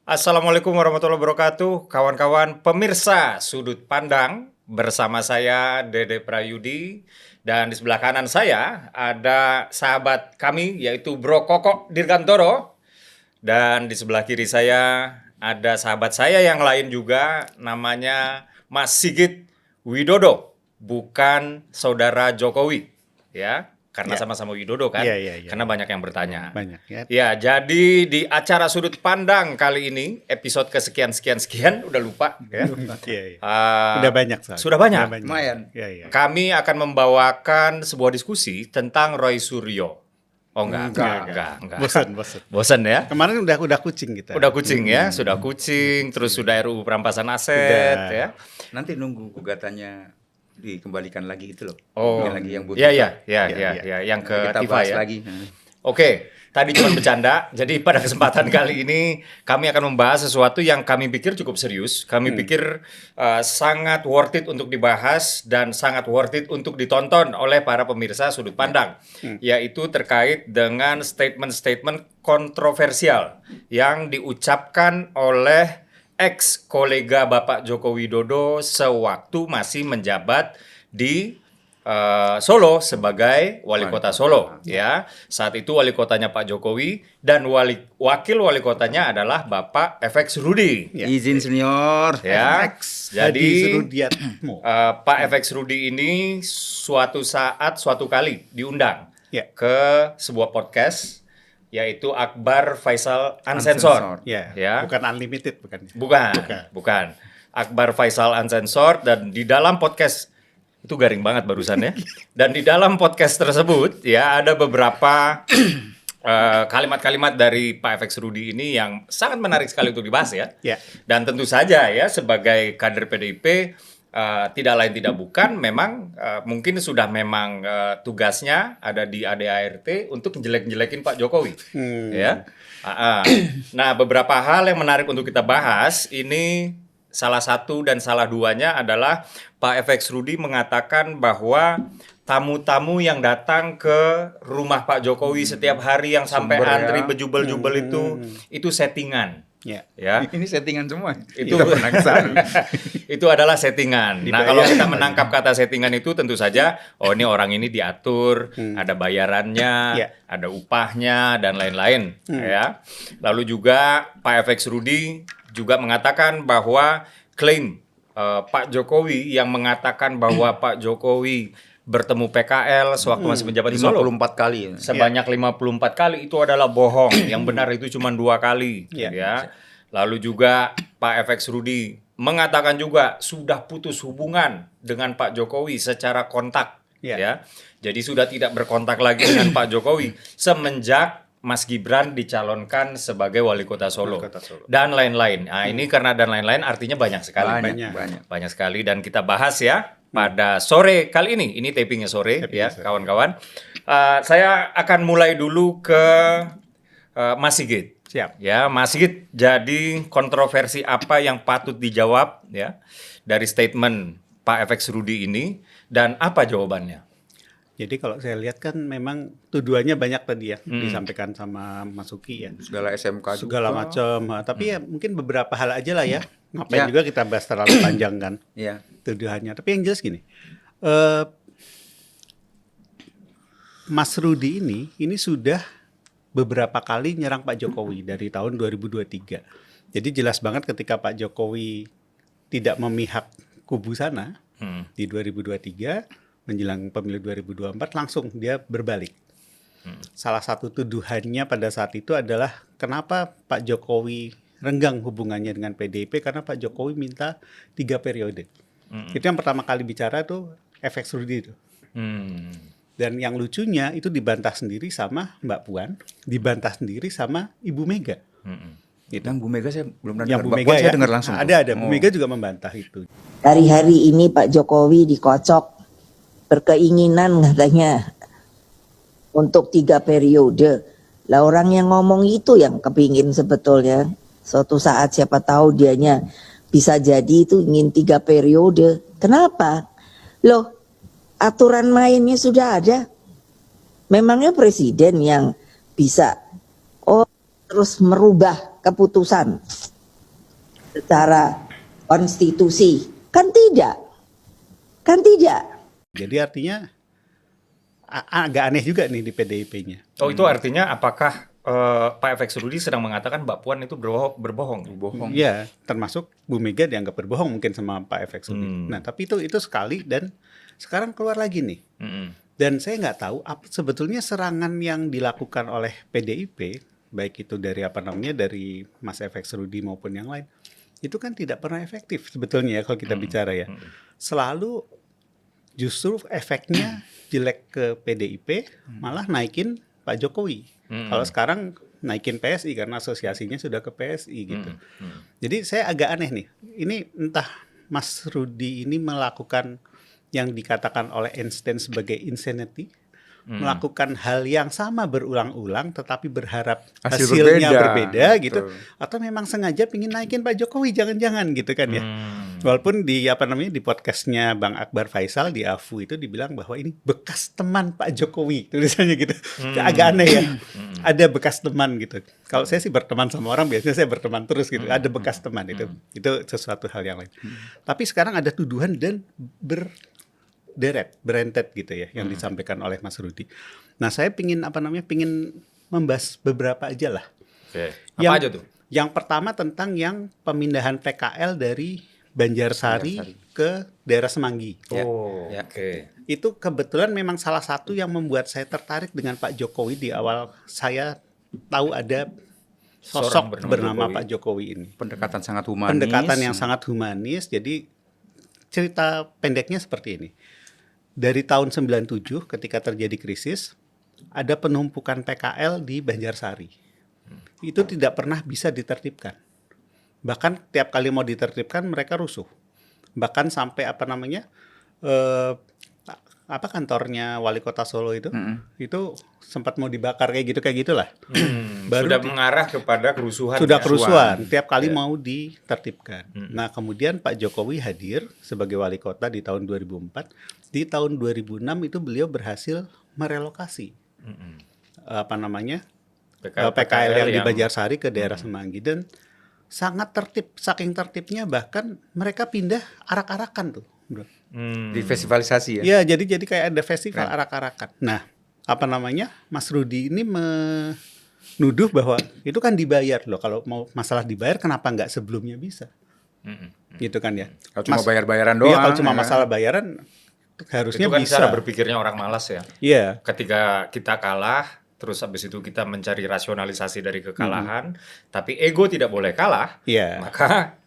Assalamualaikum warahmatullahi wabarakatuh, kawan-kawan pemirsa Sudut Pandang. Bersama saya Dede Prayudi, dan di sebelah kanan saya ada sahabat kami yaitu Bro Koko Dirgantoro, dan di sebelah kiri saya ada sahabat saya yang lain juga, namanya Mas Sigit Widodo, bukan saudara Jokowi, ya. Karena sama-sama Widodo kan, karena banyak yang bertanya. Banyak ya. Ya, jadi di acara Sudut Pandang kali ini, episode kesekian-sekian, udah lupa ya. Udah banyak. Sudah banyak. Lumayan. Ya. Kami akan membawakan sebuah diskusi tentang Roy Suryo. Oh enggak. Bosan ya? Kemarin udah kucing kita. Udah kucing ya, sudah kucing, terus sudah RUU perampasan aset ya. Nanti nunggu gugatannya dikembalikan lagi itu loh. Oh, yang butuh. Iya, yang ke kita FIFA bahas ya. lagi. Oke, tadi cuma bercanda. Jadi pada kesempatan kali ini kami akan membahas sesuatu yang kami pikir cukup serius. Kami pikir sangat worth it untuk dibahas dan sangat worth it untuk ditonton oleh para pemirsa Sudut Pandang. Yaitu terkait dengan statement-statement kontroversial yang diucapkan oleh ex-kolega Bapak Joko Widodo sewaktu masih menjabat di Solo sebagai wali kota Solo, ya. Saat itu wali kotanya Pak Jokowi dan wakil wali kotanya adalah Bapak FX Rudi. Ya. Izin senior. Ya. Jadi Pak FX Rudi ini suatu kali diundang ke sebuah podcast, yaitu Akbar Faisal Uncensored. Ya. Bukan unlimited, Bukan. Akbar Faisal Uncensored, dan di dalam podcast itu garing banget barusan ya. Dan di dalam podcast tersebut ya ada beberapa kalimat-kalimat dari Pak FX Rudi ini yang sangat menarik sekali untuk dibahas ya. Dan tentu saja ya sebagai kader PDIP tidak lain tidak bukan memang mungkin sudah memang tugasnya ada di ADART untuk menjelek-jelekin Pak Jokowi. Ya. Nah, beberapa hal yang menarik untuk kita bahas ini, salah satu dan salah duanya adalah Pak FX Rudi mengatakan bahwa tamu-tamu yang datang ke rumah Pak Jokowi setiap hari yang sampai antri bejubel-jubel itu settingan. Ya. Ini settingan semua. Itu itu adalah settingan. Nah, kalau kita menangkap kata settingan itu tentu saja, oh ini orang ini diatur, ada bayarannya, ada upahnya dan lain-lain, ya. Lalu juga Pak FX Rudi juga mengatakan bahwa klaim Pak Jokowi yang mengatakan bahwa Pak Jokowi bertemu PKL sewaktu masih menjabat di Solo 54 kali. Sebanyak 54 kali itu adalah bohong. Yang benar itu cuma 2 kali. Ya. Lalu juga Pak FX Rudi mengatakan juga sudah putus hubungan dengan Pak Jokowi secara kontak. Ya. Jadi sudah tidak berkontak lagi dengan Pak Jokowi semenjak Mas Gibran dicalonkan sebagai wali kota Solo. Dan lain-lain. Nah, ini karena dan lain-lain artinya banyak sekali. Banyak sekali, dan kita bahas ya pada sore kali ini. Ini tapingnya sore ya, kawan-kawan. Saya akan mulai dulu ke Mas Sigit. Siap. Ya, Mas Sigit, jadi kontroversi apa yang patut dijawab ya dari statement Pak FX Rudi ini, dan apa jawabannya? Jadi kalau saya lihat kan memang tuduhannya banyak tadi ya, disampaikan sama Mas Uki ya. Segala SMK segala macam. Tapi ya mungkin beberapa hal aja lah ya. Ngapain juga kita bahas terlalu panjang kan tuduhannya. Tapi yang jelas gini, Mas Rudi ini sudah beberapa kali nyerang Pak Jokowi dari tahun 2023. Jadi jelas banget ketika Pak Jokowi tidak memihak kubu sana di 2023, menjelang pemilu 2024 langsung dia berbalik. Salah satu tuduhannya pada saat itu adalah kenapa Pak Jokowi renggang hubungannya dengan PDIP, karena Pak Jokowi minta 3 periode. Itu yang pertama kali bicara tuh FX Rudi itu. Dan yang lucunya itu dibantah sendiri sama Mbak Puan, dibantah sendiri sama Ibu Mega. Yang Bu Mega saya belum pernah dengar. Bu Mega saya dengar langsung. Ada. Bu Mega juga membantah itu. Hari-hari ini Pak Jokowi dikocok, berkeinginan katanya untuk 3 periode. Lah orang yang ngomong itu yang kepingin sebetulnya. Suatu saat siapa tahu dianya bisa jadi itu ingin 3 periode. Kenapa? Loh, aturan mainnya sudah ada. Memangnya presiden yang bisa terus merubah keputusan. secara konstitusi. Kan tidak. Jadi artinya agak aneh juga nih di PDIP-nya. Oh, itu artinya apakah Pak FX Rudi sedang mengatakan Mbak Puan itu berbohong? Iya, termasuk Bu Mega dianggap berbohong mungkin sama Pak FX Rudi. Nah, tapi itu sekali dan sekarang keluar lagi nih. Dan saya nggak tahu sebetulnya serangan yang dilakukan oleh PDIP, baik itu dari dari Mas FX Rudi maupun yang lain, itu kan tidak pernah efektif sebetulnya ya kalau kita bicara ya. Selalu justru efeknya jelek ke PDIP, malah naikin Pak Jokowi. Kalau sekarang naikin PSI karena asosiasinya sudah ke PSI gitu. Jadi saya agak aneh nih. Ini entah Mas Rudi ini melakukan yang dikatakan oleh Einstein sebagai insanity, melakukan hal yang sama berulang-ulang tetapi berharap hasilnya berbeda gitu, atau memang sengaja pingin naikin Pak Jokowi, jangan-jangan gitu kan ya. Walaupun di di podcastnya Bang Akbar Faisal di AFU itu dibilang bahwa ini bekas teman Pak Jokowi tulisannya gitu. Agak aneh ya. Ada bekas teman gitu. Kalau saya sih berteman sama orang biasanya saya berteman terus gitu. Ada bekas teman itu sesuatu hal yang lain. Tapi sekarang ada tuduhan dan berentet gitu ya yang disampaikan oleh Mas Rudi. Nah, saya pingin membahas beberapa aja lah. Oke. Apa aja tuh? Yang pertama tentang yang pemindahan PKL dari Banjarsari ke daerah Semanggi. Oke. Itu kebetulan memang salah satu yang membuat saya tertarik dengan Pak Jokowi di awal saya tahu ada sosok bernama Pak Jokowi ini. Pendekatan sangat humanis. Pendekatan yang sangat humanis. Jadi cerita pendeknya seperti ini. Dari tahun 97 ketika terjadi krisis, ada penumpukan PKL di Banjarsari. Itu tidak pernah bisa ditertibkan. Bahkan tiap kali mau ditertibkan mereka rusuh. Bahkan sampai kantornya wali kota Solo itu sempat mau dibakar kayak gitulah. Sudah mengarah kepada kerusuhan. Sudah kerusuhan. Tiap kali mau ditertibkan. Nah, kemudian Pak Jokowi hadir sebagai wali kota di tahun 2004. Di tahun 2006 itu beliau berhasil merelokasi PKL yang di Banjarsari ke daerah Semanggi, dan sangat tertib, saking tertibnya bahkan mereka pindah arak-arakan tuh, bro. Di festivalisasi ya? Iya, jadi kayak ada festival arak-arakan. Nah, Mas Rudi ini menuduh bahwa itu kan dibayar loh. Kalau mau masalah dibayar, kenapa nggak sebelumnya bisa? Gitu kan ya. Kalau cuma bayar-bayaran doang. Iya, kalau cuma masalah bayaran harusnya itu kan bisa. cara berpikirnya orang malas ya. Iya. Ketika kita kalah, terus habis itu kita mencari rasionalisasi dari kekalahan, tapi ego tidak boleh kalah. Iya. Maka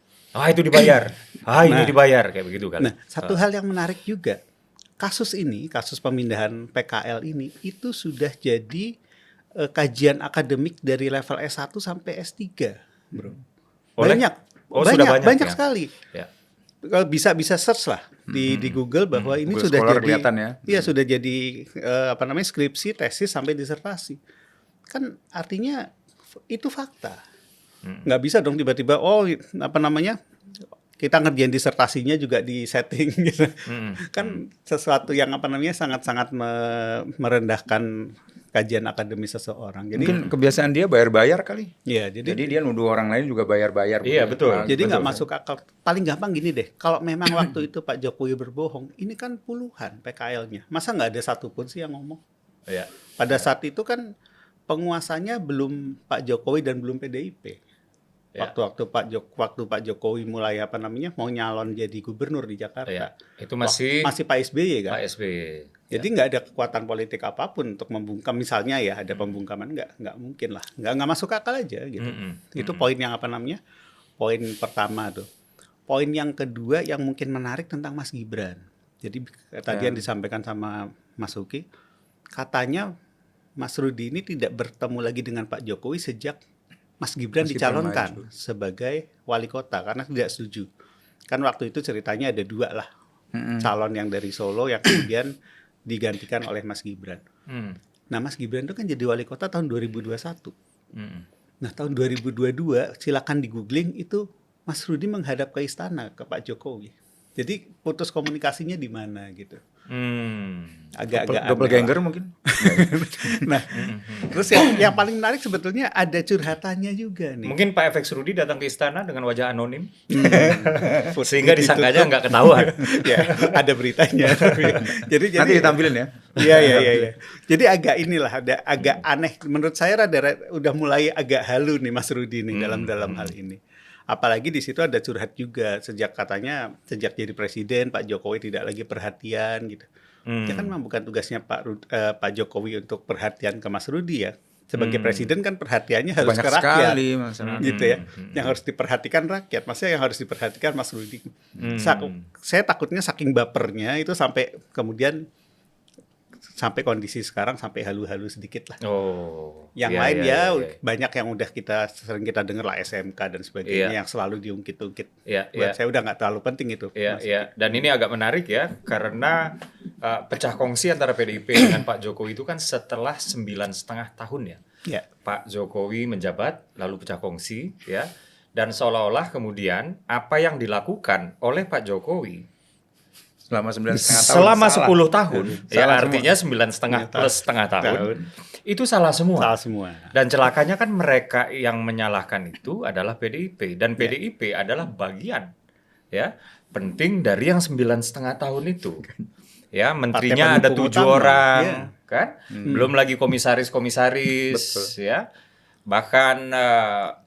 itu dibayar. Ini dibayar kayak begitu kan. Nah, satu hal yang menarik juga, kasus pemindahan PKL ini itu sudah jadi kajian akademik dari level S1 sampai S3, bro. Banyak ya? sekali. Ya. Bisa search lah di Google bahwa ini Google sudah Scholar jadi kelihatan ya. Iya, sudah jadi skripsi, tesis sampai disertasi. Kan artinya itu fakta. Nggak bisa dong tiba-tiba kita ngerjain disertasinya juga di setting gitu. Kan sesuatu yang sangat-sangat merendahkan kajian akademis seseorang. Jadi mungkin kebiasaan dia bayar-bayar kali. Iya, jadi dia nuduh orang lain juga bayar-bayar. Iya, betul. Jadi nggak masuk akal. Paling gampang gini deh, kalau memang waktu itu Pak Jokowi berbohong, ini kan puluhan PKL-nya. Masa nggak ada satupun sih yang ngomong? Iya. Pada saat itu kan penguasanya belum Pak Jokowi dan belum PDIP. Ya. Waktu Pak Jokowi mulai mau nyalon jadi gubernur di Jakarta. Ya. Itu masih Pak SBY kan? Pak SBY. Jadi nggak ada kekuatan politik apapun untuk membungkam, misalnya ya ada pembungkaman, nggak mungkin lah, nggak masuk akal aja gitu. Itu poin yang poin pertama tuh. Poin yang kedua yang mungkin menarik tentang Mas Gibran. Jadi tadi yang disampaikan sama Mas Uki, katanya Mas Rudi ini tidak bertemu lagi dengan Pak Jokowi sejak Mas Gibran dicalonkan sebagai wali kota karena tidak setuju. Kan waktu itu ceritanya ada dua lah calon yang dari Solo yang kemudian digantikan oleh Mas Gibran. Nah, Mas Gibran itu kan jadi wali kota tahun 2021. Nah, tahun 2022 silakan di googling itu Mas Rudi menghadap ke istana ke Pak Jokowi. Jadi putus komunikasinya di mana gitu. Agak-agak aneh Doppelganger lah. mungkin. Nah, terus yang paling menarik sebetulnya ada curhatannya juga nih. Mungkin Pak FX Rudi datang ke istana dengan wajah anonim, Food sehingga ditutup. disangkanya nggak ketahuan. Ya, ada beritanya. jadi Nanti ditampilin ya. Iya. Jadi agak inilah agak aneh menurut saya udah mulai agak halu nih Mas Rudi nih dalam hal ini. Apalagi di situ ada curhat juga sejak jadi presiden Pak Jokowi tidak lagi perhatian gitu. Ya kan memang bukan tugasnya Pak Jokowi untuk perhatian ke Mas Rudi ya. Sebagai presiden kan perhatiannya harus Banyak ke rakyat. sekali masalah. Gitu ya. Yang harus diperhatikan rakyat. Maksudnya yang harus diperhatikan Mas Rudi. Saya takutnya saking bapernya itu sampai kemudian sampai kondisi sekarang sampai halu-halu sedikit lah. Oh. Yang iya, lain iya, ya iya. banyak yang udah sering kita dengar lah SMK dan sebagainya Iya. yang selalu diungkit-ungkit. Iya, Buat iya. saya udah nggak terlalu penting itu. Iya, Mas. iya. Dan ini agak menarik ya, karena pecah kongsi antara PDIP dengan Pak Jokowi itu kan setelah 9,5 tahun ya. Ya. Pak Jokowi menjabat, lalu pecah kongsi ya. Dan seolah-olah kemudian apa yang dilakukan oleh Pak Jokowi Selama 9,5 tahun. selama salah. 10 tahun, ya Salah artinya 9,5 plus setengah tahun, itu salah semua. Salah semua. Dan celakanya kan mereka yang menyalahkan itu adalah PDIP, dan PDIP adalah bagian ya penting dari yang 9,5 tahun itu. Ya, menterinya ada pendukung 7 utama, orang, ya. kan? Belum lagi komisaris-komisaris, ya. Bahkan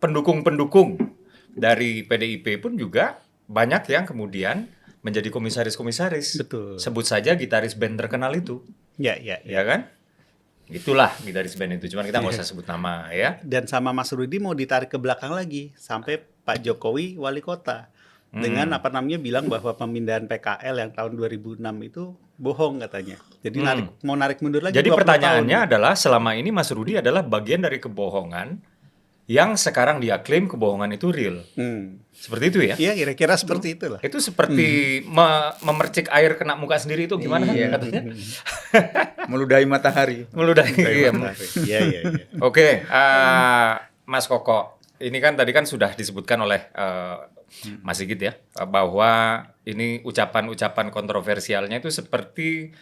pendukung-pendukung dari PDIP pun juga banyak yang kemudian menjadi komisaris-komisaris. Betul. Sebut saja gitaris band terkenal itu, Ya. ya kan? Itulah gitaris band itu. Cuman kita nggak usah sebut nama, ya. Dan sama Mas Rudi mau ditarik ke belakang lagi sampai Pak Jokowi wali kota dengan bilang bahwa pemindahan PKL yang tahun 2006 itu bohong katanya. Jadi mau narik mundur lagi. Jadi 20 pertanyaannya tahun. adalah selama ini Mas Rudi adalah bagian dari kebohongan yang sekarang dia klaim kebohongan itu real. Seperti itu ya? Iya, kira-kira seperti itulah. Itu seperti memercik air kena muka sendiri itu gimana Iya. katanya? Meludahi matahari. Meludahi. Iya. Iya. Oke, Mas Koko, ini kan tadi kan sudah disebutkan oleh Mas Sigit ya, bahwa ini ucapan-ucapan kontroversialnya itu seperti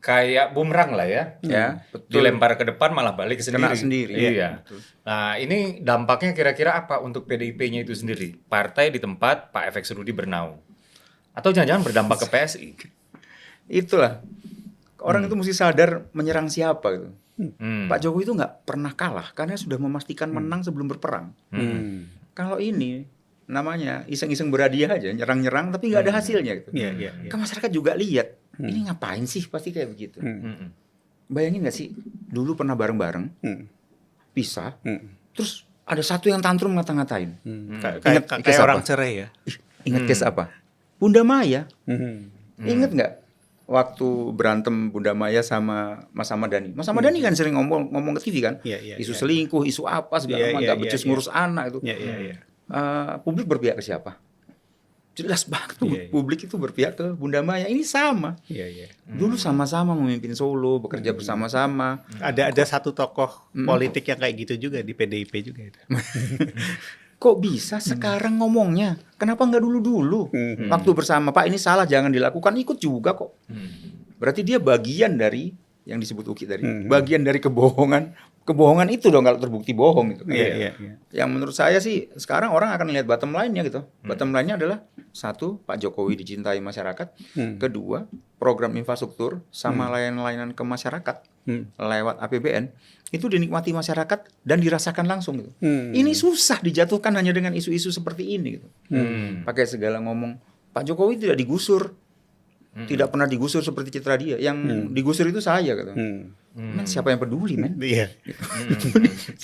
kayak bumerang lah ya. Ya, betul. Dilempar ke depan malah balik sendiri. Kena sendiri. Iya. Nah, ini dampaknya kira-kira apa untuk PDIP-nya itu sendiri? Partai di tempat Pak FX Rudi bernaung. Atau jangan-jangan berdampak ke PSI? Itulah. Orang itu mesti sadar menyerang siapa gitu. Pak Jokowi itu nggak pernah kalah karena sudah memastikan menang sebelum berperang. Kalau ini namanya iseng-iseng berhadiah aja, nyerang-nyerang tapi nggak ada hasilnya gitu. Iya. Kan masyarakat juga lihat, ini ngapain sih pasti kayak begitu. Bayangin nggak sih, dulu pernah bareng-bareng, pisah, terus ada satu yang tantrum ngata-ngatain. Kayak orang cerai ya. Ingat case apa? Bunda Maya. Ingat nggak? Waktu berantem Bunda Maya sama Mas Ahmad Dhani. Mas Ahmad Dhani kan sering ngomong ke TV kan, Iya, isu selingkuh, isu apa segala macam, nggak becus ngurus anak itu. Iya. Publik berpihak ke siapa? Jelas banget tuh, Iya. publik itu berpihak ke Bunda Maya. Ini sama. Iya. Dulu sama-sama memimpin Solo, bekerja bersama-sama. Ada satu tokoh politik yang kayak gitu juga di PDIP juga itu. Kok bisa sekarang ngomongnya? Kenapa nggak dulu-dulu? Waktu bersama, Pak ini salah, jangan dilakukan, ikut juga kok. Berarti dia bagian dari yang disebut Uki tadi, bagian dari kebohongan. Kebohongan itu dong kalau terbukti bohong itu. Iya. Yang menurut saya sih sekarang orang akan lihat bottom line-nya gitu. Bottom line-nya adalah satu, Pak Jokowi dicintai masyarakat. Kedua, program infrastruktur sama layanan-layanan ke masyarakat lewat APBN itu dinikmati masyarakat dan dirasakan langsung gitu. Ini susah dijatuhkan hanya dengan isu-isu seperti ini gitu. Pakai segala ngomong Pak Jokowi tidak digusur. Tidak pernah digusur seperti citra dia. Yang digusur itu saya gitu. Men, siapa yang peduli, men? Iya.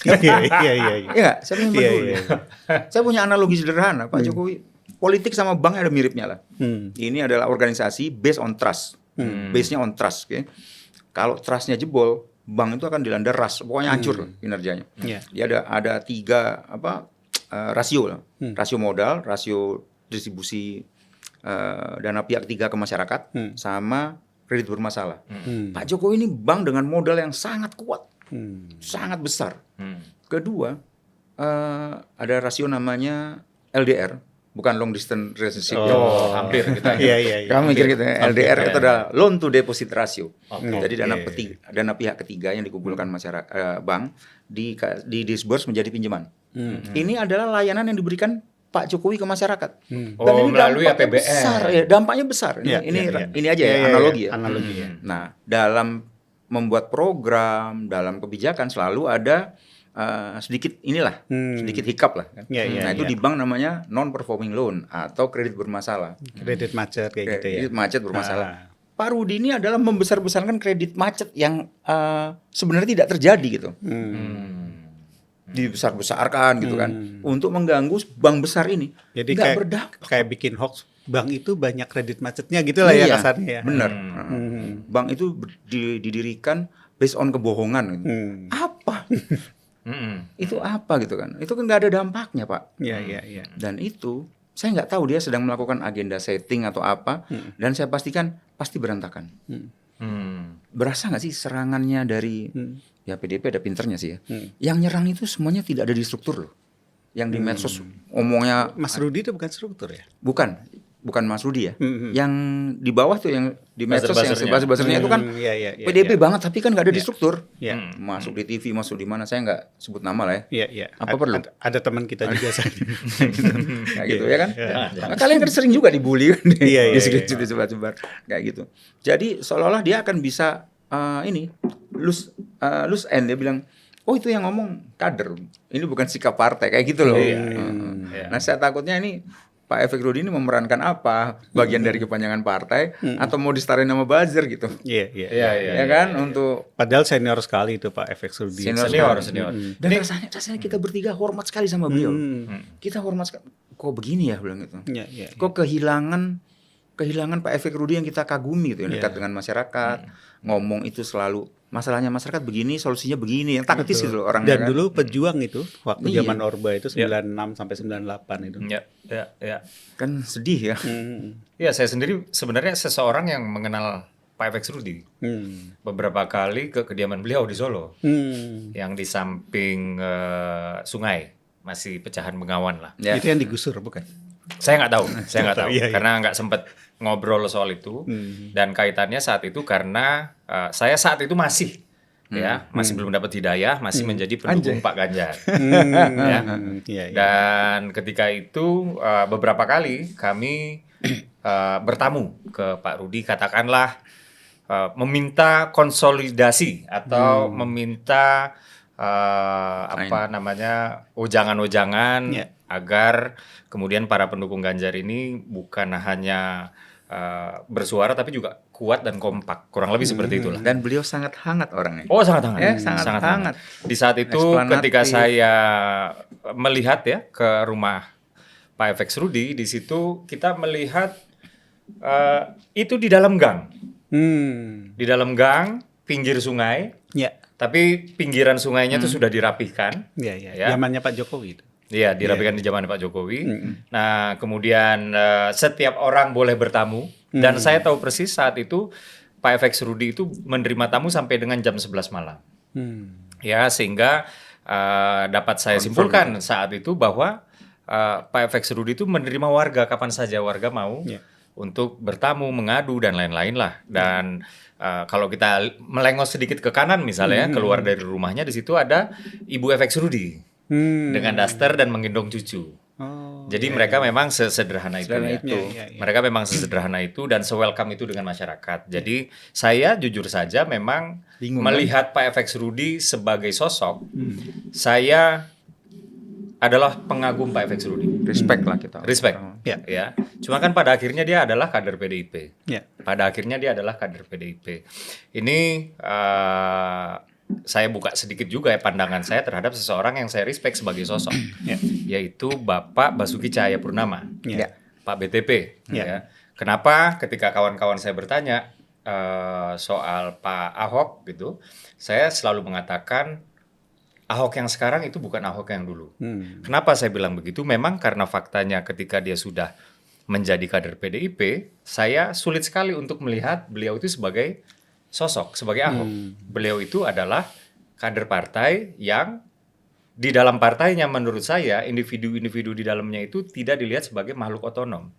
Iya Iya. nggak? Siapa yang peduli? Iya. Saya punya analogi sederhana. Pak Jokowi, politik sama bank ada miripnya lah. Ini adalah organisasi based on trust. Base-nya on trust. Okay? Kalau trust-nya jebol, bank itu akan dilanda ras. Pokoknya hancur kinerjanya. Iya. Dia ada 3 rasio lah. Rasio modal, rasio distribusi dana pihak 3 ke masyarakat, sama kredit bermasalah. Pak Jokowi ini bank dengan modal yang sangat kuat, sangat besar. Kedua, ada rasio namanya LDR, bukan long distance relationship. Oh, hampir kita. Iya, iya, iya. Kamu mikir gitu ya, LDR itu adalah loan to deposit ratio. Oke. Jadi dana pihak ketiga yang dikumpulkan masyarakat bank di disburse menjadi pinjaman. Ini adalah layanan yang diberikan Pak Jokowi ke masyarakat. Dan ini melalui dampaknya APBN. besar, ya, dampaknya besar. Iya, Ini aja ya, analogi ya. Analogi ya. Nah, dalam membuat program, dalam kebijakan selalu ada sedikit hiccup lah kan. Iya, iya, Nah, itu iya. di bank namanya non performing loan atau kredit bermasalah. Kredit macet kayak gitu ya. Kredit macet bermasalah. Ah. Pak Rudi ini adalah membesar-besarkan kredit macet yang sebenarnya tidak terjadi gitu. Dibesar-besarkan gitu kan untuk mengganggu bank besar ini. Jadi nggak kayak berdampak. kayak bikin hoax, bank itu banyak kredit macetnya gitu lah ya Iya, kasarnya ya. benar. Bank itu didirikan based on kebohongan gitu. Apa? Itu apa gitu kan? Itu kan nggak ada dampaknya, Pak. Iya, iya, iya. Dan itu saya nggak tahu dia sedang melakukan agenda setting atau apa. Dan saya pastikan pasti berantakan. Berasa nggak sih serangannya dari ya PDP ada pinternya sih ya. Yang nyerang itu semuanya tidak ada di struktur loh. Yang di medsos omongnya Mas Rudi itu bukan struktur ya? bukan Mas Rudi ya. Yang di bawah tuh yang di medsos yang Buzzer-buzzernya. buzzer-buzzernya itu kan Iya, iya, iya, PDP iya. banget tapi kan nggak ada di struktur. Iya. Masuk di TV, masuk di mana saya nggak sebut nama lah ya. Iya, iya. Apa perlu? Ada teman kita juga saya. Kayak gitu ya kan. Nah, kalian kan sering juga dibully kan Iya, iya, di screenshot disebar-sebar kayak gitu. Jadi seolah-olah dia akan bisa loose end, dia bilang, oh itu yang ngomong kader, ini bukan sikap partai kayak gitu loh. Iya. Nah saya takutnya ini Pak Efek Rudi ini memerankan apa, bagian dari kepanjangan partai atau mau disetarin nama buzzer gitu. Iya, iya. Ya kan untuk Padahal senior sekali itu Pak FX Rudi. Senior. dan rasanya kita bertiga hormat sekali sama beliau. Kita hormat sekali. Kok begini ya bilang gitu. Iya, iya. Kok kehilangan Pak Efek Rudi yang kita kagumi gitu, yang dekat dengan masyarakat, ngomong itu selalu masalahnya masyarakat begini, solusinya begini, yang taktis gitu loh orangnya. Dan kan. dulu pejuang itu waktu Iya. zaman Orba itu 96 sampai 98 itu. Ya. Kan sedih ya. Ya, saya sendiri sebenarnya seseorang yang mengenal Pak FX Rudi. Beberapa kali ke kediaman beliau di Solo. Yang di samping sungai, masih pecahan Bengawan lah. Ya. Itu yang digusur bukan? Saya nggak tahu, Iya, iya. karena nggak sempat ngobrol soal itu. Dan kaitannya saat itu karena saya saat itu masih belum dapat hidayah, masih menjadi pendukung Pak Ganjar. Ya. Iya, iya. Dan ketika itu beberapa kali kami bertamu ke Pak Rudi, katakanlah meminta konsolidasi atau meminta ujangan-ujangan Ya. agar kemudian para pendukung Ganjar ini bukan hanya bersuara tapi juga kuat dan kompak, kurang lebih seperti itulah. Dan beliau sangat hangat orangnya. Oh, sangat hangat. Ya, sangat hangat. Di saat itu Eksplanatif. ketika saya melihat ya ke rumah Pak FX Rudi, di situ kita melihat itu di dalam gang. Di dalam gang, pinggir sungai, Ya. tapi pinggiran sungainya itu sudah dirapihkan. Iya, iya. Ya. Zamannya Pak Jokowi itu. Iya, dirapikan di zaman Pak Jokowi. Nah, kemudian setiap orang boleh bertamu. Dan saya tahu persis saat itu Pak FX Rudi itu menerima tamu sampai dengan jam 11 malam. Ya, sehingga dapat saya simpulkan saat itu bahwa Pak FX Rudi itu menerima warga kapan saja warga mau untuk bertamu, mengadu dan lain-lain lah. Dan kalau kita melengos sedikit ke kanan misalnya, keluar dari rumahnya, di situ ada Ibu FX Rudi dengan daster dan menggendong cucu. Jadi mereka memang sesederhana itu. Ya. Mereka memang sesederhana itu dan se-welcome itu dengan masyarakat. Jadi saya jujur saja memang melihat Pak FX Rudi sebagai sosok, saya adalah pengagum Pak FX Rudi. Respect lah kita. Respect. Ya. Cuma kan pada akhirnya dia adalah kader PDIP. Ya. Pada akhirnya dia adalah kader PDIP. Ini saya buka sedikit juga ya pandangan saya terhadap seseorang yang saya respect sebagai sosok, yaitu Bapak Basuki Cahayapurnama, Pak BTP. Ya. Kenapa ketika kawan-kawan saya bertanya soal Pak Ahok gitu, saya selalu mengatakan Ahok yang sekarang itu bukan Ahok yang dulu. Kenapa saya bilang begitu? Memang karena faktanya ketika dia sudah menjadi kader PDIP, saya sulit sekali untuk melihat beliau itu sebagai sosok, sebagai Ahok. Beliau itu adalah kader partai yang di dalam partainya menurut saya individu-individu di dalamnya itu tidak dilihat sebagai makhluk otonom.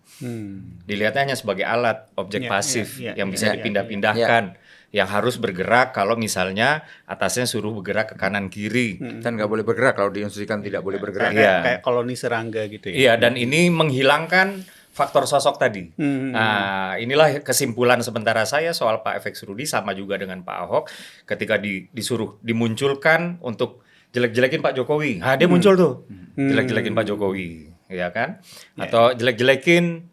Dilihatnya hanya sebagai alat, objek Ya, pasif ya, ya, yang ya, bisa ya, dipindah-pindahkan, yang harus bergerak kalau misalnya atasnya suruh bergerak ke kanan kiri. Dan nggak boleh bergerak kalau diinstruksikan tidak boleh bergerak. Kayak, Iya. kayak koloni serangga gitu ya. Iya, dan ini menghilangkan faktor sosok tadi. Nah, inilah kesimpulan sementara saya soal Pak FX Rudi, sama juga dengan Pak Ahok ketika disuruh dimunculkan untuk jelek-jelekin Pak Jokowi. Dia muncul tuh. Jelek-jelekin Pak Jokowi, ya kan? Atau jelek-jelekin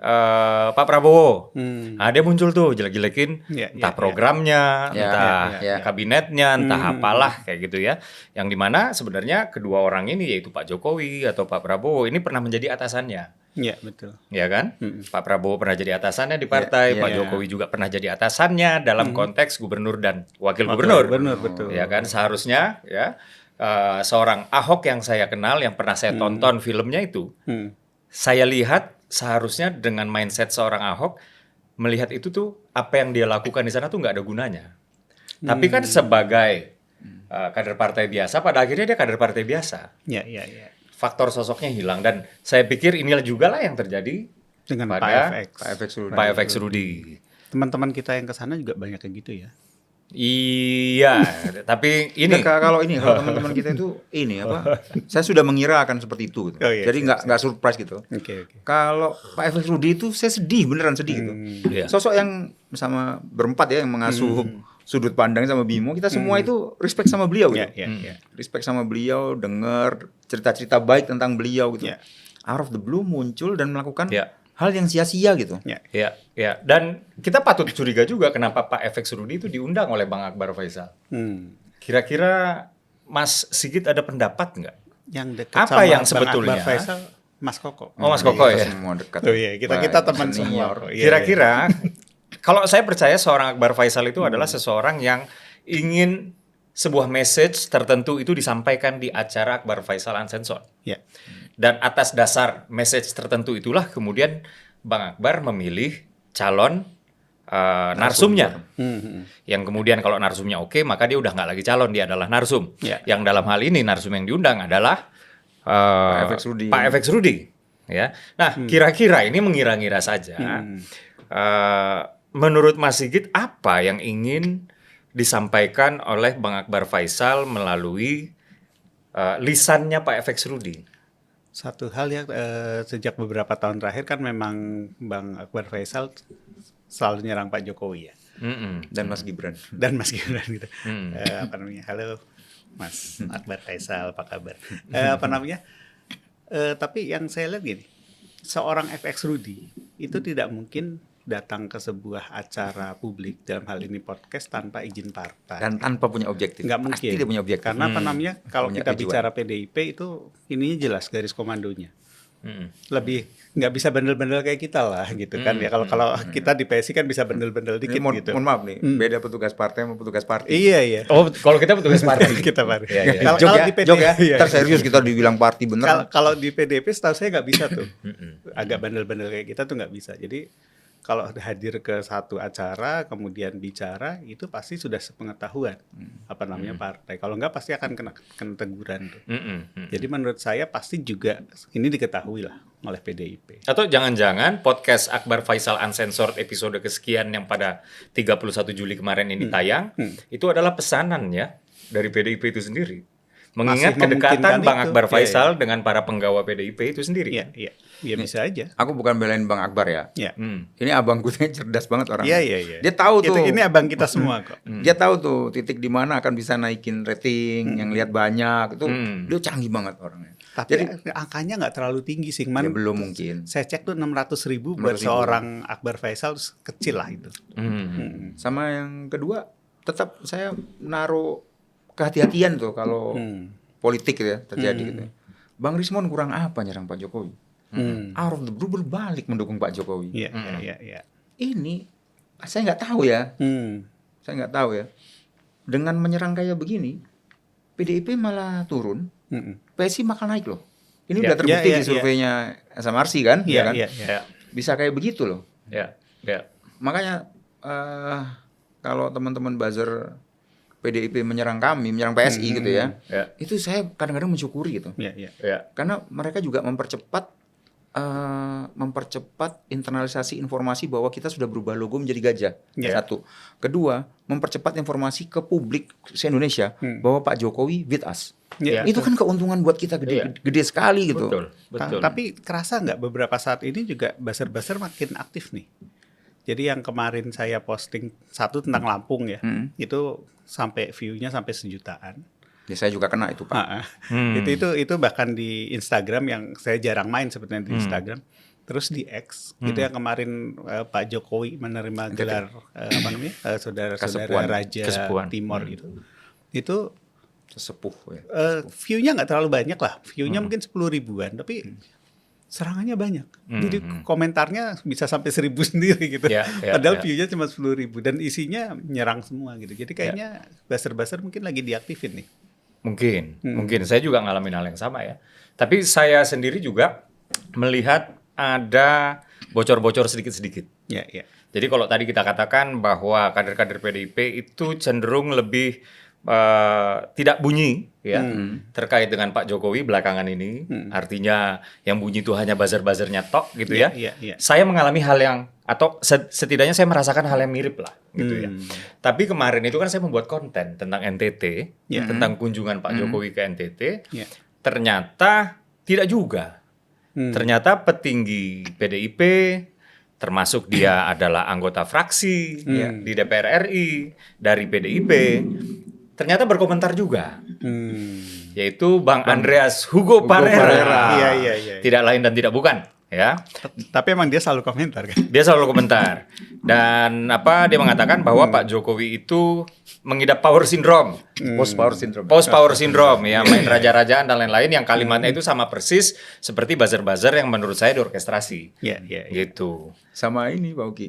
Pak Prabowo. Dia muncul tuh jelek-jelekin entah programnya, entah kabinetnya, entah apalah kayak gitu ya. Yang dimana sebenarnya kedua orang ini, yaitu Pak Jokowi atau Pak Prabowo, ini pernah menjadi atasannya. Iya, betul. Ya kan? Pak Prabowo pernah jadi atasannya di partai, Pak Jokowi juga pernah jadi atasannya dalam konteks gubernur dan wakil gubernur. Gubernur, betul. Ya kan? Seharusnya ya seorang Ahok yang saya kenal, yang pernah saya tonton filmnya itu, saya lihat seharusnya dengan mindset seorang Ahok melihat itu tuh apa yang dia lakukan di sana tuh nggak ada gunanya. Tapi kan sebagai kader partai biasa, pada akhirnya dia kader partai biasa. Iya, iya, iya. Faktor sosoknya hilang, dan saya pikir inilah juga lah yang terjadi Dengan pada Pak FX. Pak FX Rudi. Teman-teman kita yang ke sana juga banyak kayak gitu ya. Iya, tapi ini Kalau teman-teman kita itu ini apa? Saya sudah mengira akan seperti itu. Gitu. Oh, iya, Jadi nggak surprise gitu. Oke. Kalau Pak FX Rudi itu saya sedih, beneran sedih gitu. Iya. Sosok yang sama berempat ya, yang mengasuh sudut pandang sama Bimo, kita semua itu respect sama beliau gitu. Iya, iya, iya. Respect sama beliau, dengar cerita-cerita baik tentang beliau gitu. Iya. Out of the blue muncul dan melakukan Iya. hal yang sia-sia gitu. Ya. ya, dan kita patut curiga juga kenapa Pak FX Rudi itu diundang oleh Bang Akbar Faisal. Kira-kira Mas Sigit ada pendapat nggak? Yang dekat Apa sama yang Bang sebetulnya? Akbar Faisal, Mas Koko. Oh, Mas Koko Kita ya. Semua dekat. Oh iya, kita Baik, teman senior. semua. kok. Iya, Kira-kira kalau saya percaya seorang Akbar Faisal itu adalah seseorang yang ingin sebuah message tertentu itu disampaikan di acara Akbar Faisal Uncensored. Iya. Dan atas dasar message tertentu itulah kemudian Bang Akbar memilih calon narsumnya. Yang kemudian kalau narsumnya oke, maka dia udah nggak lagi calon, dia adalah narsum. Ya. Yang dalam hal ini narsum yang diundang adalah Pak FX Rudi. Pak FX Rudi. Ya. Nah, kira-kira ini mengira-ngira saja. Menurut Mas Sigit, apa yang ingin disampaikan oleh Bang Akbar Faisal melalui lisannya Pak FX Rudi? Satu hal ya, sejak beberapa tahun terakhir kan memang Bang Akbar Faisal selalu nyerang Pak Jokowi ya. Dan Mas Gibran. Dan Mas Gibran gitu. Apa namanya? Halo Mas Akbar Faisal, apa kabar? Apa namanya? Tapi yang saya lihat gini, seorang FX Rudi itu tidak mungkin datang ke sebuah acara publik, dalam hal ini podcast, tanpa izin partai. Dan tanpa punya objektif. Nggak mungkin. Pasti dia punya objektif. Karena apa namanya? Kalau Punya kita tujuan. bicara PDIP itu ininya jelas garis komandonya. Lebih nggak bisa bandel-bandel kayak kita lah gitu kan ya. Kalau kita di PSI kan bisa bandel-bandel dikit Ini gitu. mohon maaf nih, beda petugas partai sama petugas partai. Iya. Oh, kalau kita petugas partai. Kita partai. Iya, iya. Kalau Jok kalau ya, di PDIP jok ya. iya. Ntar serius kita dibilang party bener. Kalau di PDIP setahu saya nggak bisa tuh. Agak bandel-bandel kayak kita tuh nggak bisa. Jadi kalau hadir ke satu acara kemudian bicara itu pasti sudah sepengetahuan apa namanya partai. Kalau nggak pasti akan kena teguran tuh. Jadi menurut saya pasti juga ini diketahui lah oleh PDIP. Atau jangan-jangan podcast Akbar Faisal Uncensored episode kesekian yang pada 31 Juli kemarin ini tayang, itu adalah pesanan ya dari PDIP itu sendiri. Mengingat Masih kedekatan memungkinkan Bang itu. Akbar Iya, Faisal dengan para penggawa PDIP itu sendiri. Iya. Ya bisa aja. Aku bukan belain Bang Akbar ya. Iya. Ini abangku tuh cerdas banget orang. Iya. Dia tahu tuh. Ini abang kita semua kok. Dia tahu tuh titik di mana akan bisa naikin rating, yang lihat banyak itu. Dia canggih banget orangnya. Tapi angkanya nggak terlalu tinggi sih, Ya man. belum mungkin. Saya cek tuh 600.000 buat 600.000. seorang Akbar Faisal kecil lah itu. Sama yang kedua, tetap saya naruh kehati-hatian tuh kalau politik ya terjadi gitu. Bang Rismon kurang apa nyerang Pak Jokowi? Out of the blue berbalik mendukung Pak Jokowi. Iya. Ini saya nggak tahu ya. Saya nggak tahu ya. Dengan menyerang kayak begini, PDIP malah turun, PSI bakal naik loh. Ini udah terbukti di surveinya SMRC kan, ya kan? Iya. Bisa kayak begitu loh. Ya. Makanya kalau teman-teman buzzer PDIP menyerang kami, menyerang PSI gitu ya. Ya. Itu saya kadang-kadang mensyukuri gitu. Ya, ya. Ya. Karena mereka juga mempercepat internalisasi informasi bahwa kita sudah berubah logo menjadi gajah. Ya. Satu. Kedua, mempercepat informasi ke publik se-Indonesia bahwa Pak Jokowi with us. Ya, Itu kan keuntungan buat kita gede sekali gitu. Betul. Tapi kerasa nggak beberapa saat ini juga buzzer-buzzer makin aktif nih. Jadi yang kemarin saya posting satu tentang Lampung ya, itu sampai view-nya sampai 1 jutaan. Ya, saya juga kena itu Pak. Itu bahkan di Instagram yang saya jarang main sebenarnya di Instagram. Terus di X itu yang kemarin Pak Jokowi menerima gelar saudara-saudara Raja Kesepuan. Timor gitu. Itu Sesepuh ya. view-nya nggak terlalu banyak lah. View-nya mungkin 10 ribuan, tapi serangannya banyak. Jadi komentarnya bisa sampai 1.000 sendiri gitu. Padahal view-nya cuma 10.000 dan isinya nyerang semua gitu. Jadi kayaknya buzzer-buzzer mungkin lagi diaktifin nih. Mungkin saya juga ngalamin hal yang sama ya. Tapi saya sendiri juga melihat ada bocor-bocor sedikit-sedikit. Ya, ya. Jadi kalau tadi kita katakan bahwa kader-kader PDIP itu cenderung lebih tidak bunyi ya terkait dengan Pak Jokowi belakangan ini. Artinya yang bunyi itu hanya buzzer-buzzernya tok gitu ya. Saya mengalami hal yang atau setidaknya saya merasakan hal yang mirip lah gitu ya. Tapi kemarin itu kan saya membuat konten tentang NTT, tentang kunjungan Pak Jokowi ke NTT. Ternyata tidak juga. Ternyata petinggi PDIP, termasuk dia adalah anggota fraksi di DPR RI dari PDIP, ternyata berkomentar juga. Yaitu Bang Andreas Hugo Parera. Iya. Tidak lain dan tidak bukan. Ya, tapi emang dia selalu komentar kan? Dia selalu komentar. Dan dia mengatakan bahwa Pak Jokowi itu mengidap power syndrome. Post power syndrome ya, main raja-rajaan dan lain-lain yang kalimatnya itu sama persis seperti buzzer-buzzer yang menurut saya diorkestrasi. Gitu. Sama ini Pak Uki.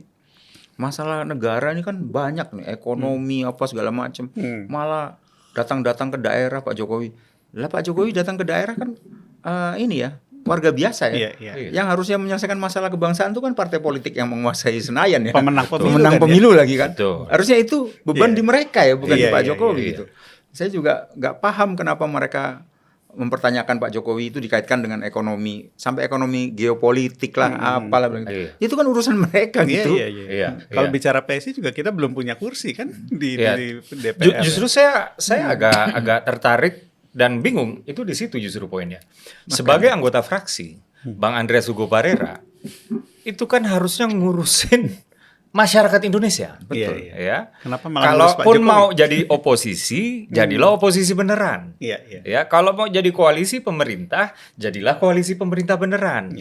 Masalah negara ini kan banyak nih, ekonomi apa segala macam. Malah datang-datang ke daerah Pak Jokowi. Lah Pak Jokowi datang ke daerah kan ini ya, warga biasa ya. Yang harusnya menyelesaikan masalah kebangsaan itu kan partai politik yang menguasai Senayan ya. Pemenang pemilu lagi kan. Betul. Harusnya itu beban di mereka ya, bukan di Pak Jokowi gitu. Saya juga nggak paham kenapa mereka mempertanyakan Pak Jokowi itu dikaitkan dengan ekonomi, sampai ekonomi geopolitik lah, apalah begitu. Itu kan urusan mereka gitu. Kalau bicara PSI juga kita belum punya kursi kan di DPR. Justru saya agak tertarik dan bingung itu di situ justru poinnya. Sebagai anggota fraksi, Bang Andreas Hugo Parera itu kan harusnya ngurusin masyarakat Indonesia. Betul. Ya. Kenapa malah kalaupun mau jadi oposisi, jadilah oposisi beneran. Ya, kalau mau jadi koalisi pemerintah, jadilah koalisi pemerintah beneran.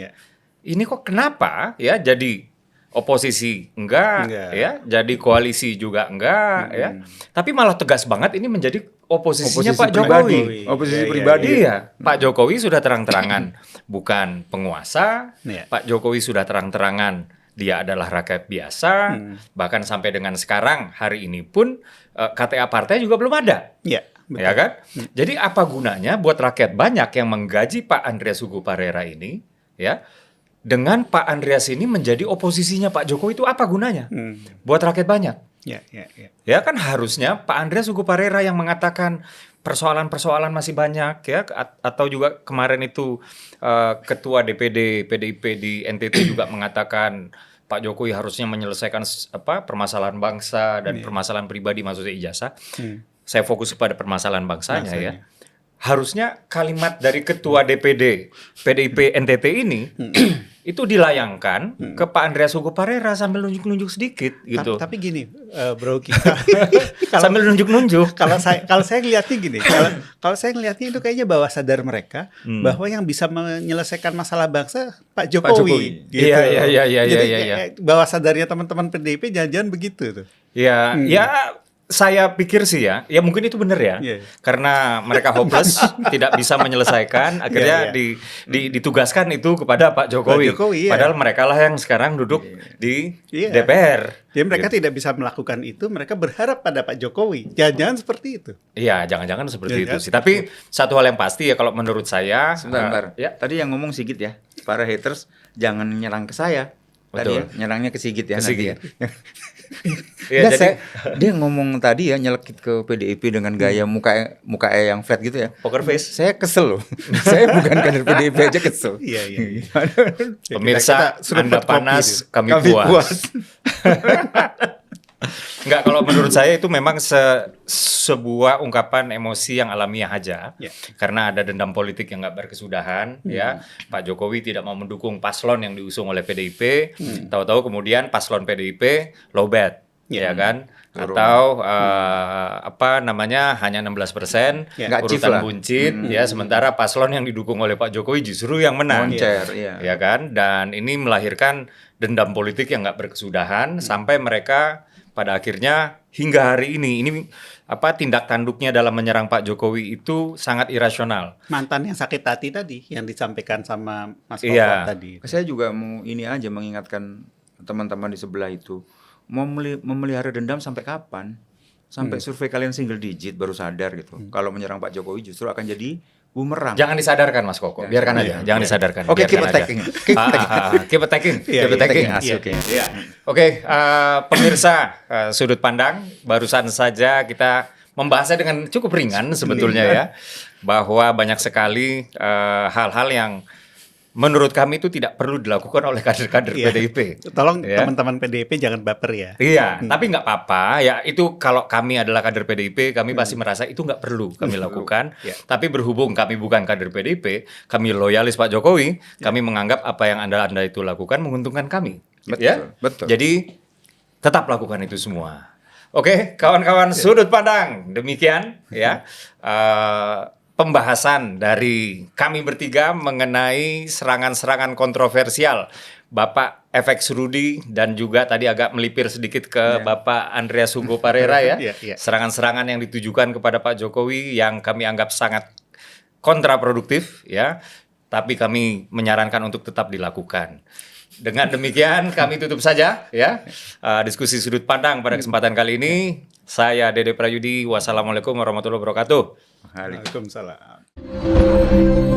Ini kok kenapa ya jadi oposisi enggak. Ya, jadi koalisi juga enggak ya. Tapi malah tegas banget ini menjadi oposisinya Pak Jokowi. Oposisi pribadi. Iya, Pak Jokowi sudah terang-terangan bukan penguasa. Pak Jokowi sudah terang-terangan dia adalah rakyat biasa. Bahkan sampai dengan sekarang hari ini pun KTA partai juga belum ada. Betul. Ya kan? Jadi apa gunanya buat rakyat banyak yang menggaji Pak Andreas Hugo Parera ini ya? Dengan Pak Andreas ini menjadi oposisinya Pak Jokowi itu apa gunanya? Buat rakyat banyak. Ya kan harusnya Pak Andreas Hugo Parera yang mengatakan persoalan-persoalan masih banyak ya, atau juga kemarin itu ketua DPD PDIP di NTT juga mengatakan Pak Jokowi harusnya menyelesaikan permasalahan bangsa dan permasalahan pribadi, maksudnya ijazah. Saya fokus pada permasalahan bangsanya ya. Harusnya kalimat dari ketua DPD PDIP NTT ini itu dilayangkan ke Pak Andreas Hugo Parera sambil nunjuk-nunjuk sedikit gitu. Tapi gini, bro kita sambil nunjuk-nunjuk. Kalau saya ngeliatnya gini, kalau saya ngeliatnya itu kayaknya bawah sadar mereka bahwa yang bisa menyelesaikan masalah bangsa Pak Jokowi. Gitu. Iya. Bawah sadarnya teman-teman PDIP jangan-jangan begitu tuh. Ya, saya pikir sih ya mungkin itu benar ya. Karena mereka hopeless, tidak bisa menyelesaikan, akhirnya ditugaskan itu kepada Pak Jokowi. Padahal mereka lah yang sekarang duduk di DPR. Jadi mereka tidak bisa melakukan itu, mereka berharap pada Pak Jokowi. Jangan-jangan seperti itu. Iya, jangan-jangan seperti itu sih. Tapi satu hal yang pasti ya kalau menurut saya. Sebentar. Tadi yang ngomong Sigit ya, para haters jangan nyerang ke saya. Tadi ya, nyerangnya ke Sigit ya. Ke Sigit. Nanti ya. Iya, Nggak, jadi dia ngomong tadi ya nyelekit ke PDIP dengan gaya muka yang flat gitu ya. poker face. Saya kesel loh. Saya bukan kader PDIP aja kesel. Iya, iya. Pemirsa, kita seruput Anda kopi panas, itu. kami Kami puas. puas. Enggak, kalau menurut saya itu memang sebuah ungkapan emosi yang alamiah aja. Ya. Karena ada dendam politik yang nggak berkesudahan, ya. Pak Jokowi tidak mau mendukung paslon yang diusung oleh PDIP. Tahu-tahu kemudian paslon PDIP lowbat, ya kan? Turun. Atau apa namanya hanya 16%, Ya. Nggak chief urutan lah. buncit, ya. Sementara paslon yang didukung oleh Pak Jokowi justru yang menang. Moncer, iya. Ya kan? Dan ini melahirkan dendam politik yang nggak berkesudahan sampai mereka pada akhirnya hingga hari ini tindak tanduknya dalam menyerang Pak Jokowi itu sangat irasional. Mantan yang sakit hati tadi yang disampaikan sama Mas Iya. Koko tadi. Saya juga mau ini aja mengingatkan teman-teman di sebelah itu. Mau memelihara dendam sampai kapan? Sampai survei kalian single digit baru sadar gitu. Kalau menyerang Pak Jokowi justru akan jadi bumerang. Jangan disadarkan Mas Koko, biarkan aja, jangan disadarkan. Oke, keep biarkan aja. attacking. Keep attacking, Iya, keep attacking. Asik, oke. Iya. Oke, pemirsa sudut pandang, barusan saja kita membahasnya dengan cukup ringan sebetulnya ya, bahwa banyak sekali hal-hal yang menurut kami itu tidak perlu dilakukan oleh kader-kader Iya. PDIP. Tolong Ya. teman-teman PDIP jangan baper ya. Iya, tapi nggak apa-apa. Ya itu kalau kami adalah kader PDIP, kami pasti merasa itu nggak perlu kami lakukan. Ya. Tapi berhubung kami bukan kader PDIP, kami loyalis Pak Jokowi, kami menganggap apa yang anda itu lakukan menguntungkan kami. Betul, betul. Jadi tetap lakukan itu semua. Oke, kawan-kawan sudut pandang, demikian ya. Pembahasan dari kami bertiga mengenai serangan-serangan kontroversial Bapak FX Rudi dan juga tadi agak melipir sedikit ke Bapak Andreas Hugo Parera ya. Iya, iya. Serangan-serangan yang ditujukan kepada Pak Jokowi yang kami anggap sangat kontraproduktif ya. Tapi kami menyarankan untuk tetap dilakukan. Dengan demikian kami tutup saja ya diskusi sudut pandang pada kesempatan kali ini. Saya Dede Prayudi. Wassalamualaikum warahmatullahi wabarakatuh. Waalaikumsalam.